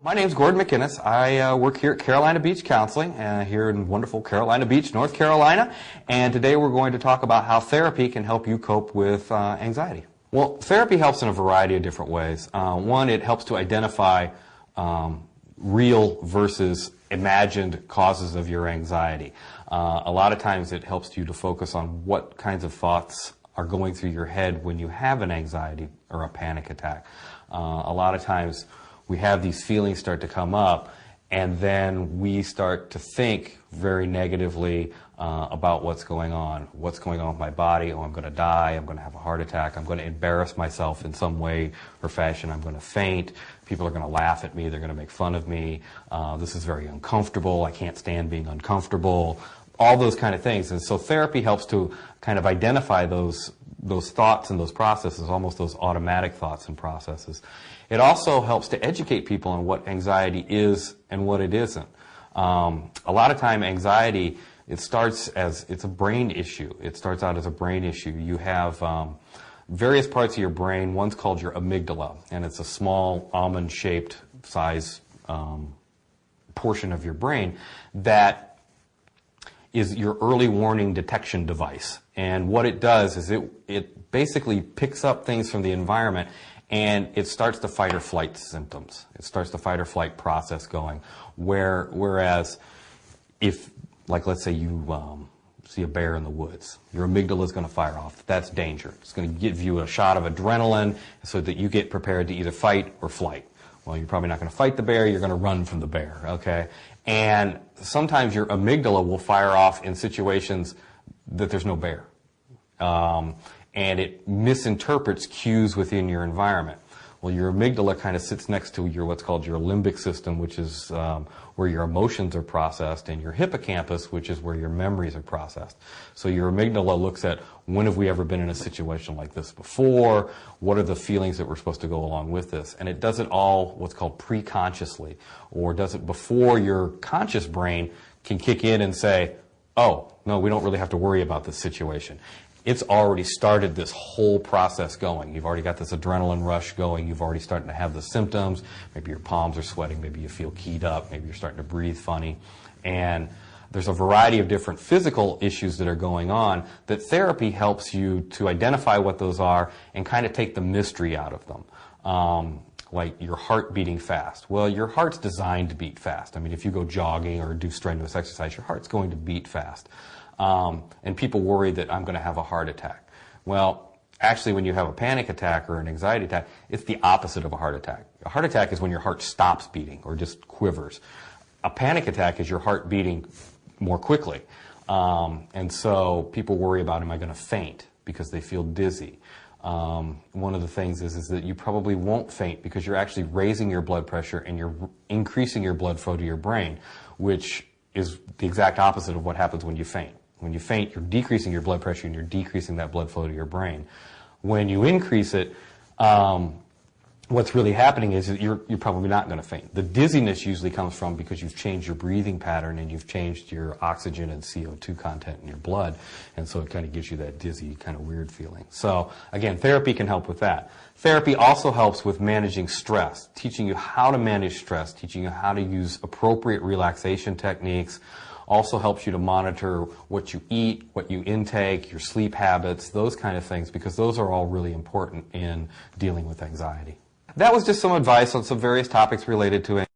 My name's Gordon McInnes. I work here at Carolina Beach Counseling, here in wonderful Carolina Beach, North Carolina. And today we're going to talk about how therapy can help you cope with anxiety. Well, therapy helps in a variety of different ways. One, it helps to identify real versus imagined causes of your anxiety. A lot of times it helps you to focus on what kinds of thoughts are going through your head when you have an anxiety or a panic attack. A lot of times we have these feelings start to come up, and then we start to think very negatively about what's going on with my body. Oh, I'm going to die, I'm going to have a heart attack, I'm going to embarrass myself in some way or fashion, I'm going to faint, people are going to laugh at me, they're going to make fun of me, this is very uncomfortable, I can't stand being uncomfortable, all those kind of things. And so therapy helps to kind of identify those thoughts and those processes, almost those automatic thoughts and processes. It also helps to educate people on what anxiety is and what it isn't. A lot of time anxiety, it starts as, it's a brain issue. It starts out as a brain issue. You have various parts of your brain. One's called your amygdala, and it's a small almond-shaped size portion of your brain that is your early warning detection device. And what it does is it basically picks up things from the environment, and it starts the fight or flight symptoms. It starts the fight or flight process going. Whereas if, like, let's say you see a bear in the woods, your amygdala is going to fire off. That's danger. It's going to give you a shot of adrenaline so that you get prepared to either fight or flight. Well, you're probably not going to fight the bear, you're going to run from the bear, okay? And sometimes your amygdala will fire off in situations that there's no bear. And it misinterprets cues within your environment. Well, your amygdala kind of sits next to your what's called your limbic system, which is where your emotions are processed, and your hippocampus, which is where your memories are processed. So your amygdala looks at, when have we ever been in a situation like this before? What are the feelings that we're supposed to go along with this? And it does it all what's called pre-consciously, or does it before your conscious brain can kick in and say, oh, no, we don't really have to worry about this situation. It's already started this whole process going. You've already got this adrenaline rush going. You've already started to have the symptoms. Maybe your palms are sweating. Maybe you feel keyed up. Maybe you're starting to breathe funny. And there's a variety of different physical issues that are going on that therapy helps you to identify what those are and kind of take the mystery out of them. Like your heart beating fast. Well, your heart's designed to beat fast. I mean, if you go jogging or do strenuous exercise, your heart's going to beat fast. And people worry that I'm going to have a heart attack. Well, actually, when you have a panic attack or an anxiety attack, it's the opposite of a heart attack. A heart attack is when your heart stops beating or just quivers. A panic attack is your heart beating more quickly. And so people worry about, am I going to faint, because they feel dizzy. One of the things is that you probably won't faint because you're actually raising your blood pressure and you're increasing your blood flow to your brain, which is the exact opposite of what happens when you faint. When you faint, you're decreasing your blood pressure and you're decreasing that blood flow to your brain. When you increase it, what's really happening is that you're probably not going to faint. The dizziness usually comes from because you've changed your breathing pattern and you've changed your oxygen and CO2 content in your blood, and so it kind of gives you that dizzy, kind of weird feeling. So again, therapy can help with that. Therapy also helps with managing stress, teaching you how to manage stress, teaching you how to use appropriate relaxation techniques. Also helps you to monitor what you eat, what you intake, your sleep habits, those kind of things, because those are all really important in dealing with anxiety. That was just some advice on some various topics related to